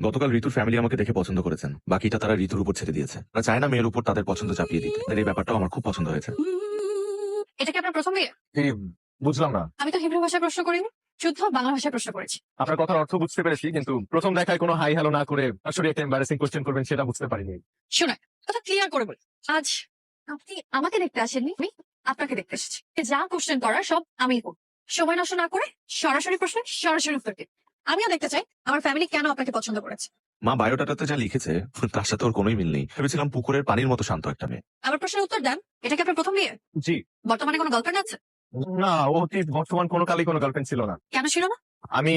গতকাল ঋতুর ফ্যামিলি আমাকে দেখে পছন্দ করেছেন, বাকিটা তারা ঋতুর উপর ছেড়ে দিয়েছে। তারা চায় না মেয়ের উপর তাদের পছন্দ চাপিয়ে দিতে। আর এই ব্যাপারটাও আমার খুব পছন্দ হয়েছে। এটা কি আপনার প্রথম বিয়ে? বুঝলাম না। আমি তো হিব্রু ভাষায় প্রশ্ন করিনি, শুদ্ধ বাংলা ভাষায় প্রশ্ন করেছি। আপনার কথার অর্থ বুঝতে পেরেছি, কিন্তু প্রথম দেখায় কোনো হাই হ্যালো না করে আসলে একটা এম্বারেসিং কোশ্চেন করবেন সেটা বুঝতে পারিনি। শুনে কথা ক্লিয়ার করে বলি, আজ আপনি আমাকে দেখতে আসেননি, আমি আপনাকে দেখতে এসেছি। যা কোশ্চেন করার সব আমিই করব। সময় নষ্ট না করে সরাসরি প্রশ্ন সরাসরি উত্তর দিন। আমিও দেখতে চাই আমার ফ্যামিলি কেন আপনাকে পছন্দ করেছে। মা বায়োডাটাতে যা লিখেছে তার সাথে ওর কোনোই মিল নেই। ভেবেছিলাম পুকুরের পানির মতো শান্ত একটা মেয়ে। আমার প্রশ্নের উত্তর দেন, এটা কি আপনার প্রথম বিয়ে? জি বর্তমানে কোনো গার্লফ্রেন্ড আছে? না, অতীত বর্তমান কোনো কালে কোনো গার্লফ্রেন্ড ছিল না। কেন ছিল না? আমি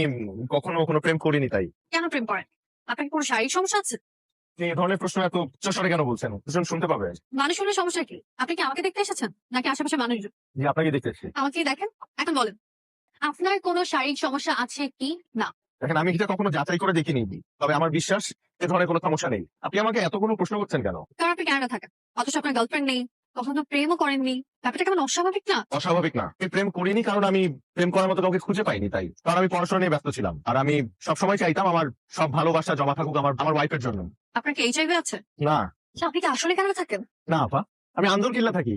কখনো কোনো প্রেম করিনি, তাই। কেন প্রেম করেন? আপনার কি কোনো শারীরিক সমস্যা আছে? আপনি এই ধরনের প্রশ্ন এত উচ্চস্বরে কেন বলছেন? দুজন শুনতে পাবে। মানুষ হলে সমস্যা কি? আপনি কি আমাকে দেখতে এসেছেন নাকি আশেপাশে মানুষজন? জি, আপনাকে দেখতেছি। আমাকে দেখেন, এখন বলেন আপনার কোনো শারীরিক সমস্যা আছে কি না? দেখেন, আমি এটা কখনো যাচাই করে দেখিনি, তবে আমার বিশ্বাস এ ধরনের কোনো সমস্যা নেই। আপনি আমাকে এতগুলো প্রশ্ন করছেন কেন? কারণ আপনি কানাডা থাকেন, অথচ আপনার গার্লফ্রেন্ড নেই, কখনো প্রেমও করেননি। ব্যাপারটা কেমন অস্বাভাবিক না? অস্বাভাবিক না। আমি প্রেম করিনি কারণ আমি প্রেম করার মতো কাউকে খুঁজে পাইনি, তাই। কারণ আমি পড়াশোনা নিয়ে ব্যস্ত ছিলাম, আর আমি সবসময় চাইতাম আমার সব ভালোবাসা জমা থাকুক আমার ওয়াইফের জন্য। আপনার কি এইচআইভি আছে? না আচ্ছা, আপনি কি আসলে কানাডা থাকেন? না আপা, আমি আন্দরকিল্লা থাকি।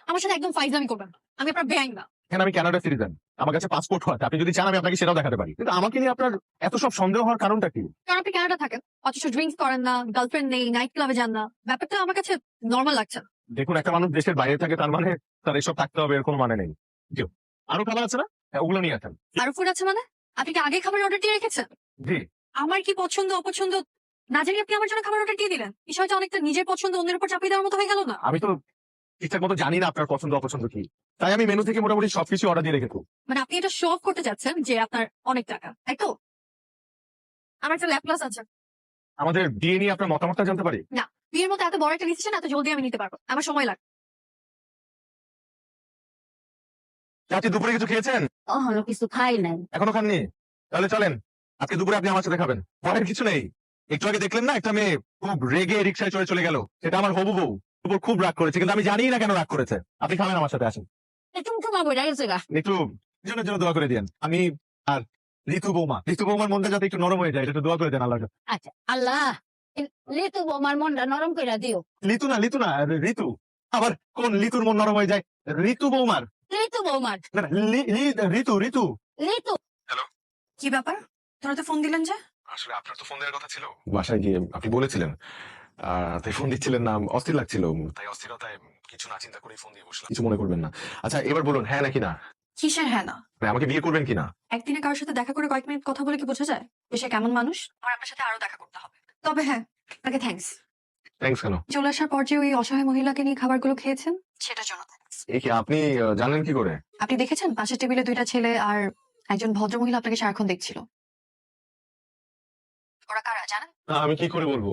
আমার সাথে একদম ফাইজলামি করবেন না। আমি আপনার বেআইন না। এখানে আমি কানাডা সিটিজেন, আমার কাছে পাসপোর্ট আছে। আপনি যদি চান আমি আপনাকে সেটাও দেখাতে পারি, কিন্তু আমাকে নিয়ে আপনার এত সব সন্দেহ হওয়ার কারণটা কি? কারণ আপনি কানাডা থাকেন, অথচ ড্রিঙ্কস করেন না, গার্লফ্রেন্ড নেই, নাইট ক্লাবে যান না। ব্যাপারটা আমার কাছে নর্মাল লাগছে না। দেখুন, একটা মানুষ দেশের বাইরে থাকে তার মানে তার এসব থাকতে হবে এর কোনো মানে নেই। কেউ আরো খাবার আছে না? হ্যাঁ, ওগুলো নিয়ে আসেন। আরো ফুড আছে মানে? আপনি কি আগে খাবার অর্ডার দিয়ে রেখেছেন? জি। আমার কি পছন্দ অপছন্দ না জানি আপনি আমার জন্য খাবার অর্ডার দিয়ে দিলেন। বিষয়টা অনেকটা নিজের পছন্দ অন্যের উপর চাপিয়ে দেওয়ার মতো হয়ে গেল না? আমি তো ঠিকঠাক মতো জানি না আপনার পছন্দ অপছন্দ কি, তাই আমি মেনু থেকে মোটামুটি সবকিছু অর্ডার দিয়ে রেখেছি। মানে আপনি এটা শো অফ করতে যাচ্ছেন যে আপনার অনেক টাকা, তাই তো? আমার একটা ল্যাপটপ আছে। আমাদের বিয়ে নিয়ে আপনার মতামতটা জানতে পারি? না, বিয়ের মতো এত বড় একটা ডিসিশন এত জলদি আমি নিতে পারবো না। আমার সময় লাগবে। আপনি দুপুরে কিছু খেয়েছেন? কখনো কিছু খাই নাই। এখনো খাননি? তাহলে চলেন, আজকে দুপুরে আপনি আমার সাথে খাবেন। পরের কিছু নেই। একটু আগে দেখলেন না, একটা মেয়ে খুব রেগে রিক্সায় চলে গেল। সেটা আমার হবু বউ উপর খুব রাগ করেছে, কিন্তু আমি জানি না কেন রাগ করেছে। আপনি খাবেন আমার সাথে, আসেন। তুমি বাবু গেছে গা। একটু দুজনের জন্য দোয়া করে দিন। আমি আর ঋতু বৌমার মনটা যাতে একটু নরম হয়ে যায়, এটা একটু দোয়া করে দেন আল্লাহ। আচ্ছা আল্লাহ, ঋতু বৌমার মনটা নরম করে দিও। লিতু না ঋতু। আবার কোন লিতুর মন নরম হয়ে যায়? ঋতু বৌমার। ঋতু বৌমার। না, না, ঋতু। ঋতু। কি ব্যাপার? তোরা তো ফোন দিলেন যে? আসলে আপনার তো ফোন দেওয়ার কথা ছিল, বাসায় গিয়ে আপনি বলেছিলেন। তাই ফোন দিচ্ছিলেন না, অস্থির লাগছিল, তাই অস্থিরতায় কিছু না চিন্তা করেই ফোন দিয়ে বসলাম। কিছু মনে করবেন না। আচ্ছা, এবার বলুন হ্যাঁ নাকি না। কিসের হ্যাঁ না? মানে আমাকে বিয়ে করবেন কিনা? একদিনে কারোর সাথে দেখা করে কয়েক মিনিট কথা বলে কি বোঝা যায় যে সে কেমন মানুষ? আমার আপনার সাথে আরো দেখা করতে হবে। তবে হ্যাঁ, আপনাকে থ্যাঙ্কস। থ্যাঙ্কস কেন? চলে আসার পর যে ওই অসহায় মহিলাকে নিয়ে খাবারগুলো খেয়েছেন সেটার জন্য thanks। এই কি আপনি জানলেন কি করে? আপনি দেখেছেন পাশের টেবিলে দুইটা ছেলে আর একজন ভদ্র মহিলা আপনাকে সারাক্ষণ দেখছিল। ওরা কারা জানেন? না, আমি কি করে বলবো?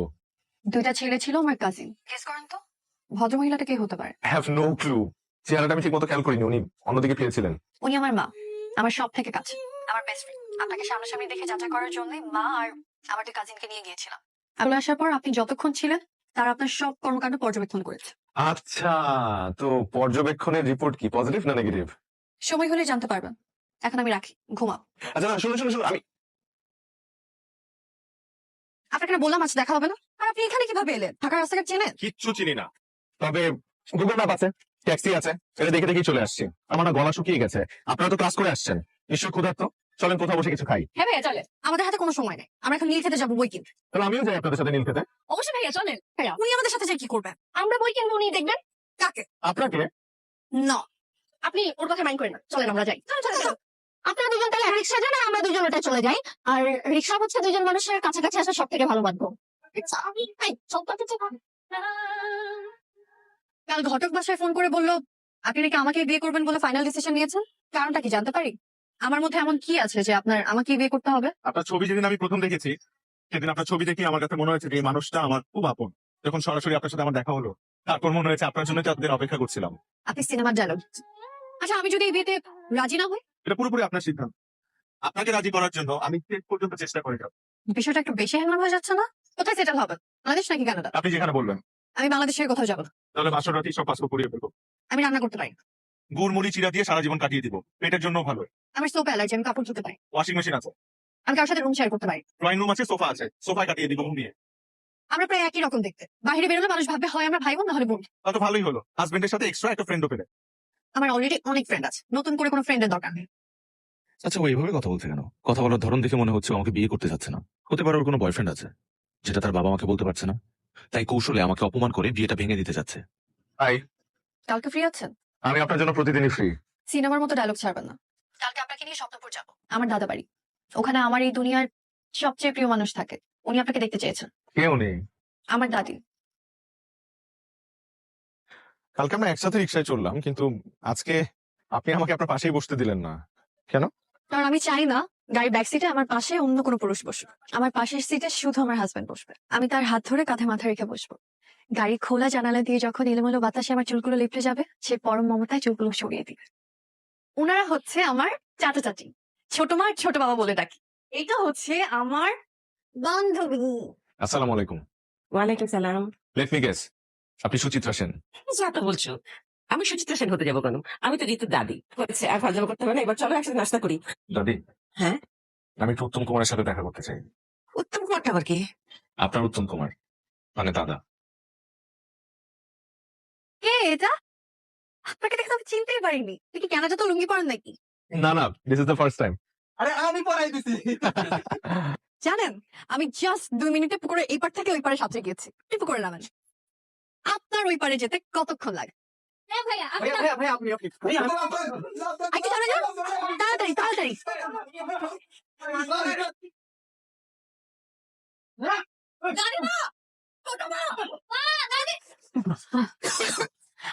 দুইটা ছেলে ছিল আমার কাজিন। গেস করেন তো ভদ্র মহিলাটা কে হতে পারে? Have no clue. চেহারাটা আমি ঠিক মতো খেয়াল করিনি, উনি অন্যদিকে ফিরেছিলেন। উনি আমার মা, আমার সব থেকে কাছে, আমার বেস্ট ফ্রেন্ড। আপনাকে সামনাসামনি দেখে যাচাই করার জন্য মা আর আমার দুই কাজিনকে নিয়ে গিয়েছিলাম। চলে আসার পর আপনি যতক্ষণ ছিলেন তারা আপনার সব কর্মকাণ্ড পর্যবেক্ষণ করেছে। আচ্ছা, তো পর্যবেক্ষণের রিপোর্ট কি পজিটিভ না নেগেটিভ? সময় হলে জানতে পারবেন। এখন আমি রাখি, ঘুমাও। আচ্ছা, না, শুনুন, আমি আপনাকে না বললাম আজ দেখা হবে না। আর আপনি এখানে কিভাবে এলেন? ঢাকার রাস্তাঘাট চেনেন? কিচ্ছু চিনি না, তবে গুগল ম্যাপ আছে, ট্যাক্সি আছে, এটা দেখে দেখেই চলে আসছি। আমার না গলা শুকিয়ে গেছে। আপনারা তো ক্লাস করে আসছেন, নিশ্চয় ক্ষুধার্ত। চলেন কোথাও বসে কিছু খাই। হ্যাঁ ভাইয়া চলে। আমাদের হাতে কোনো সময় নেই, আমরা এখন নীল খেতে যাবো বই কিনতে। তাহলে আমিও যাই আপনাদের সাথে নীল খেতে। অবশ্যই ভাইয়া চলেন। ভাইয়া উনি আমাদের সাথে যাই কি করবেন? আমরা বই কিনবো, উনি দেখবেন। কাকে? আপনাকে? না, আপনি ওর কথা মাইন্ড করেন না, চলেন আমরা যাই। চলেন। আপনারা দুজন তাহলে রিক্সা যান, আমরা দুজন ওটা চলে যাই। আর রিক্সা হচ্ছে দুজন মানুষের কাছাকাছি আসা সব থেকে ভালো মাধ্যম। কাল ঘটক বাসায় ফোন করে বললো আপনি নাকি আমাকে বিয়ে করবেন বলে ফাইনাল ডিসিশন নিয়েছেন। কারণটা কি জানতে পারি? আমার মধ্যে এমন কি আছে যে আপনার আমাকে বিয়ে করতে হবে? আপনার ছবি যেদিন আমি প্রথম দেখেছি, সেদিন আপনার ছবি দেখে আমার কাছে মনে হয়েছে যে এই মানুষটা আমার খুব আপন। যখন সরাসরি আপনার সাথে আমার দেখা হলো, তারপর মনে হয়েছে আপনার জন্য এতদিন অপেক্ষা করছিলাম। আপনি সিনেমার ডায়লগ। আচ্ছা, আমি যদি এই বিয়েতে রাজি না হই? এটা পুরোপুরি আপনার সিদ্ধান্ত। আপনাকে রাজি করার জন্য আমি শেষ পর্যন্ত চেষ্টা করে যাব। বিষয়টা একটু বেশি হ্যাঙ্গার হয়ে যাচ্ছে না? কোথায় সেটেল হবে? বাংলাদেশ নাকি কানাডা? আপনি যেখানে বলবেন। আমি বাংলাদেশের কোথাও যাবো না। তাহলে বাসর রাতেই সব পাসপোর্ট করিয়ে ফেলবো। আমি রান্না করতে পারি। গুড় মুড়ি চিরা দিয়ে সারা জীবন কাটিয়ে দিব, পেটের জন্য ভালো। আমার সোপ অ্যালার্জি, আমি কাপড় ধুতে পারি। ওয়াশিং মেশিন আছে। আমি কারোর সাথে রুম শেয়ার করতে পারি না। ড্রয়িং রুম আছে, সোফা আছে, সোফায় কাটিয়ে দিব ঘুমিয়ে। আমরা প্রায় একই রকম দেখতে, বাইরে বেরোলে মানুষ ভাববে হয় আমরা ভাই বোন না হলে বোন। তা তো ভালোই হলো, হাজবেন্ডের সাথে এক্সট্রা একটা ফ্রেন্ডও পেলে। আমার অলরেডি অনেক ফ্রেন্ড আছে, নতুন করে কোনো ফ্রেন্ডের দরকার নেই। আচ্ছা ও এইভাবে কথা বলছে কেন? কথা বলার ধরন দেখে মনে হচ্ছে ও আমাকে বিয়ে করতে যাচ্ছে না। হতে পারে ওর কোনো বয়ফ্রেন্ড আছে যেটা তার বাবা আমাকে বলতে পারছে না, তাই কৌশলে আমাকে অপমান করে বিয়েটা ভেঙে দিতে যাচ্ছে। তাই কালকে ফ্রি আছেন? আমি আপনার জন্য প্রতিদিনই ফ্রি। সিনেমার মতো ডায়লগ ছাড়বেন না। কালকে আপনাকে নিয়ে স্বপ্নপুর যাবো, আমার দাদা বাড়ি। ওখানে আমার এই দুনিয়ার সবচেয়ে প্রিয় মানুষ থাকে, উনি আপনাকে দেখতে চেয়েছেন। কেউ নেই। আমার দাদি। কালকে আমরা একসাথে রিক্সায় চললাম, কিন্তু আজকে আপনি আমাকে আপনার পাশেই বসতে দিলেন না। কারণ আমি চাই না গাড়ির ব্যাক সিটে আমার পাশে অন্য কোনো পুরুষ বসবে। আমার পাশের সিটে শুধু আমার হাজবেন্ড বসবে। আমি তার হাত ধরে কাঁধে মাথা রেখে বসবো। গাড়ির খোলা জানালা দিয়ে যখন এলোমেলো বাতাসে আমার চুলগুলো লেপটে যাবে, সে পরম মমতায় চুলগুলো সরিয়ে দিবে। ওনারা হচ্ছে আমার চাচা চাচি, ছোট মা আর ছোট বাবা বলে ডাকি। এটা হচ্ছে আমার বান্ধবী। আসসালামু আলাইকুম। ওয়ালাইকুম সালাম। লেট মি গেস, আপনি সুচিত্রা সেন। যা তো বলছো, আমি সুচিত্রা সেন হতে যাবো কেন? আমি তো ঋতুর দাদি। হয়েছে, আর ফাজলামো করতে হবে না, এবার চলো একসাথে নাস্তা করি। দাদি, হ্যাঁ, আমি একটু উত্তম কুমারের সাথে দেখা করতে চাই। উত্তম কুমারটা আবার কি? আপনার উত্তম কুমার, মানে দাদা। কে এটা? আপনাকে দেখে তো আমি চিনতেই পারিনি। তুই কি কানাডা তো লুঙ্গি পরেন নাকি? না না, this is the first time. আরে আমি পড়াই দিছি। জানেন, আমি জাস্ট 2 মিনিটে পুকুরে এই পার থেকে ওই পারে সাঁতরে গিয়েছি। আপনি পুকুরে নামেন। আপনার ওই পারে যেতে কতক্ষণ লাগে? ভাইয়া আপনি একটু সামনে যান। তাড়াতাড়ি তাড়াতাড়ি। জানি না। ছোট মা। দাদি।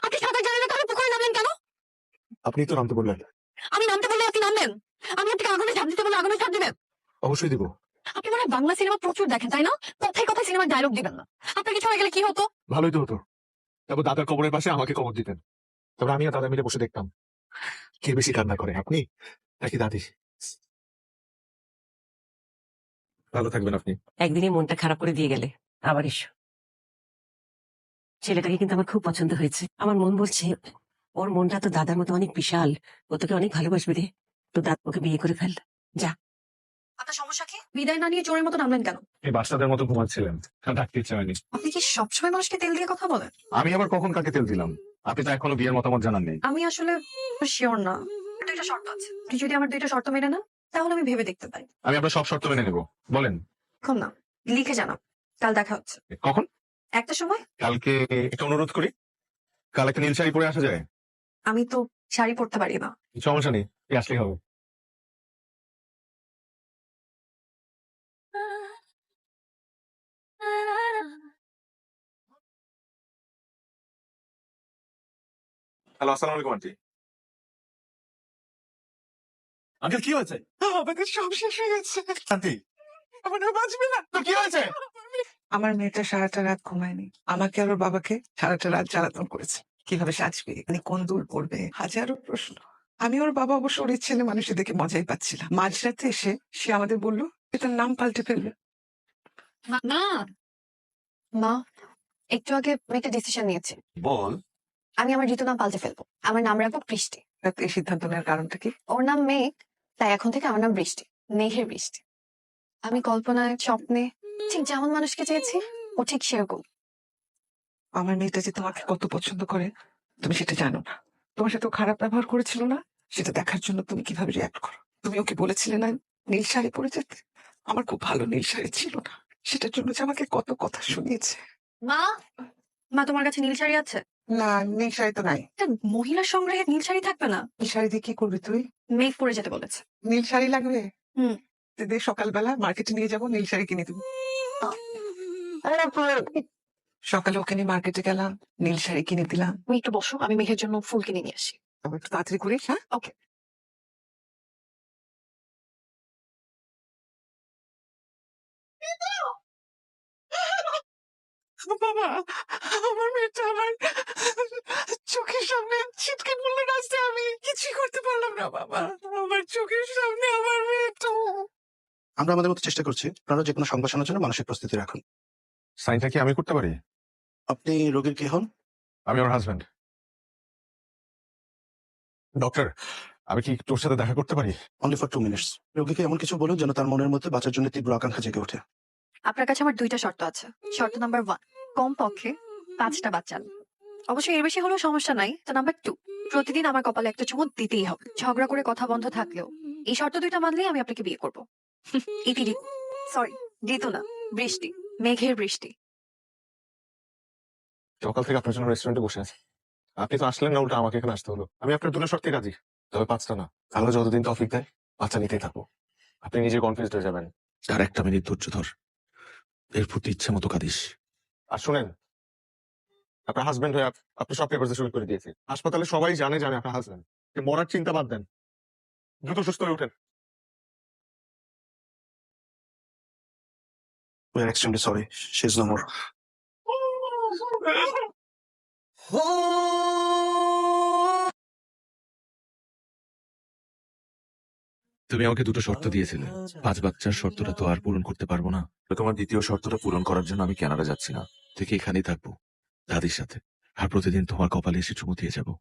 আপনি সাঁতার জানেন না, তাহলে পুকুরে নামলেন কেন? আপনি তো নামতে বললেন। আমি নামতে বললে আপনি নামবেন? আমি আপনাকে আগুনে ঝাঁপ দিতে বললে আগুনে ঝাঁপ দিবেন? অবশ্যই দিব। আপনি মনে হয় বাংলা সিনেমা প্রচুর দেখেন, তাই না? কথায় কথায় সিনেমার ডায়লগ দিবেন না। আপনার কিছু হয়ে গেলে কি হতো? ভালোই তো হতো। তারপর দাদার কবরের পাশে আমাকে কবর দিতেন। তারপর আমিও দাদা মিলে বসে দেখতাম কে বেশি কান্না করে, আপনি নাকি দাদি। ভালো থাকবেন আপনি। একদিনই মনটা খারাপ করে দিয়ে গেলে, আবার এসো। ছেলেটাকে কিন্তু আমার খুব পছন্দ হয়েছে। আমার মন বলছে ওর মনটা তো দাদার মতো অনেক বিশাল, ও তোকে অনেক ভালোবাসবে রে। তো দাদ ওকে বিয়ে করে ফেল। আপনার সমস্যা কি? বিদায় না নিয়ে চোরের মতো নামলেন কেন? এই বাচ্চাদের মতো ঘুমাচ্ছিলেন, ডাকতে ইচ্ছে হয়নি। আপনি কি সবসময় মানুষকে তেল দিয়ে কথা বলেন? আমি আবার কখন কাকে তেল দিলাম? আপনি তো এখনো বিয়ের মতামত জানান নেই। আমি আসলে শিওর না। 2টা শর্ত আছে। আপনি যদি আমার 2টা শর্ত মেনে না, তাহলে আমি ভেবে দেখতে পারি। আমি আপনার সব শর্ত মেনে নেব, বলেন এখন না, লিখে জানাও। কাল দেখা হচ্ছে কখন? একটা সময়। কালকে একটা অনুরোধ করি, কাল একটা নীল শাড়ি পরে আসা যায়? আমি তো শাড়ি পরতে পারি না। সমস্যা নেই, এই আসলেই হবে। হ্যালো, আসসালামু আলাইকুম আন্টি। আঙ্কেল কি হয়েছে? আমাদের সব শেষ হয়ে গেছে। আন্টি আমার আর বাঁচবে না। তো কি হয়েছে? আমার মেয়েটা সারাটা রাত ঘুমায়নি, আমাকে আর ওর বাবাকে সারাটা রাত জ্বালাতন করেছে। কিভাবে সাজবে, মানে কোন দুল পড়বে, হাজারো প্রশ্ন। আমি ওর বাবা অবশ্য ওর ছেলে মানুষের দেখে মজাই পাচ্ছিলাম। মাঝরাতে এসে সে আমাদের বললো এটার নাম পাল্টে ফেলবে। না মা, একটু আগে আমি একটা ডিসিশন নিয়েছি। বল। আমি আমার ঋতু নাম পাল্টে ফেলবো। আমার নাম রাখবো বৃষ্টি। রাতে এই সিদ্ধান্ত নেওয়ার কারণটা কি? ওর নাম মেঘ, তাই এখন থেকে আমার নাম বৃষ্টি। মেঘের বৃষ্টি। আমি কল্পনায় স্বপ্নে ঠিক যেমন মানুষকে চেয়েছি, ও ঠিক সেরকম। আমার মেয়েটা যে তোমাকে কত পছন্দ করে তুমি সেটা জানো না। তোমার সাথে ও খারাপ ব্যবহার করেছিল না, সেটা দেখার জন্য তুমি কিভাবে রিয়াক্ট করো। তুমি ওকে বলেছিলে না নীল শাড়ি পরে যেতে? আমার খুব ভালো নীল শাড়ি ছিল না, সেটার জন্য যে আমাকে কত কথা শুনিয়েছে। মা, মা তোমার কাছে নীল শাড়ি আছে? না, নীল শাড়ি তো নাই। একটা মহিলা সংগ্রহে নীল শাড়ি থাকবে না? নীল শাড়ি দিয়ে কি করবি তুই? মেঘ পরে যেতে বলেছে। নীল শাড়ি লাগবে? হুম। দে, সকালবেলা মার্কেটে নিয়ে যাবো, নীল শাড়ি কিনে দেবো। সকালে ওকে নিয়ে মার্কেটে গেলাম, নীল শাড়ি কিনে দিলাম। তুমি একটু বসো, আমি মেঘের জন্য ফুল কিনে নিয়ে আসি। তবে একটু তাড়াতাড়ি করিস, হ্যাঁ? ওকে। বাবা, আমার মেয়েটা আমার চোখের সামনে ছিটকে পড়লো রাস্তায়, আমি কিছুই করতে পারলাম না বাবা। আমার চোখের সামনে আমার মেয়েটা। আমরা আমাদের মতো চেষ্টা করছি, আপনারা যে কোনো সংবাদ শোনার জন্য মানসিক প্রস্তুতি রাখুন। সাইনটা কি আমি করতে পারি? আপনি রোগীর কে হন? আমি ওর হাজবেন্ড। ডক্টর, আমি কি তোর সাথে দেখা করতে পারি? Only for 2 minutes. রোগীকে এমন কিছু বলুন যেন তার মনের মধ্যে বাঁচার জন্য তীব্র আকাঙ্ক্ষা জেগে ওঠে। আপনার কাছে আমার 2টা শর্ত আছে। শর্ত নাম্বার 1, কমপক্ষে 5টা বাচ্চা আনবেন। অবশ্যই এর বেশি হলেও সমস্যা নাই। তো নাম্বার 2, প্রতিদিন আমার কপালে একটা চুমু দিতেই হবে। ঝগড়া করে কথা বন্ধ থাকলেও এই শর্ত 2টা মানলেই আমি আপনাকে বিয়ে করবো। ইতি ঋতু, সরি ঋতু না, বৃষ্টি, মেঘের বৃষ্টি। সকাল থেকে আপনার জন্য রেস্টুরেন্টে বসে আছি, আপনি তো আসলেন না, উল্টা আমাকে এখানে আসতে হলো। আমি আপনার 2টা শর্তে রাজি, তবে 5টা না। আল্লাহ যতদিন তৌফিক দেয় বাচ্চা নিতেই থাকবো। আপনি নিজে কনফিউজড হয়ে যাবেন। আর 1টা মিনিট ধৈর্য ধর, এর প্রতি ইচ্ছে মতো কাঁদিস। আর শুনেন, আপনার হাজবেন্ড হয়ে আপনি সব পেপারসে সই করে দিয়েছে। হাসপাতালে সবাই জানে আপনার হাজবেন্ড। মরার চিন্তা বাদ দেন, দ্রুত সুস্থ হয়ে ওঠেন। We are extremely sorry. She is no more. তুমি আমাকে 2টো শর্ত দিয়েছিলে, 5 বাচ্চার শর্তটা তো আর পূরণ করতে পারবো না। তো তোমার 2য় শর্তটা পূরণ করার জন্য আমি কানাডা যাচ্ছি না, থেকে এখানেই থাকবো দাদির সাথে। আর প্রতিদিন তোমার কপালে এসে চুমু দিয়ে যাবো।